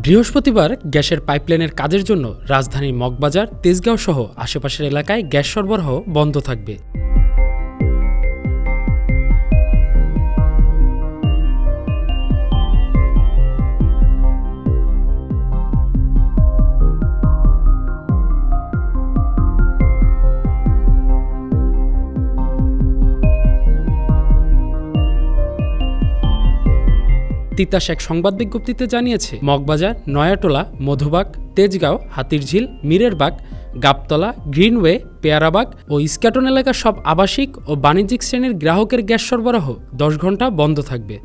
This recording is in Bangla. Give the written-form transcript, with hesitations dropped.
বৃহস্পতিবার গ্যাসের পাইপলাইনের কাজের জন্য রাজধানীর মগবাজার, তেজগাঁও সহ আশেপাশের এলাকায় গ্যাস সরবরাহ বন্ধ থাকবে। তিতাস এক সংবাদ বিজ্ঞপ্তিতে জানিয়েছে, মগবাজার, নয়াটোলা, মধুবাগ, তেজগাঁও, হাতিরঝিল, মীরেরবাগ, গাবতলা, গ্রিনওয়ে, পেয়ারাবাগ ও ইস্কাটন এলাকার সব আবাসিক ও বাণিজ্যিক শ্রেণীর গ্রাহকের গ্যাস সরবরাহ 10 ঘণ্টা বন্ধ থাকবে।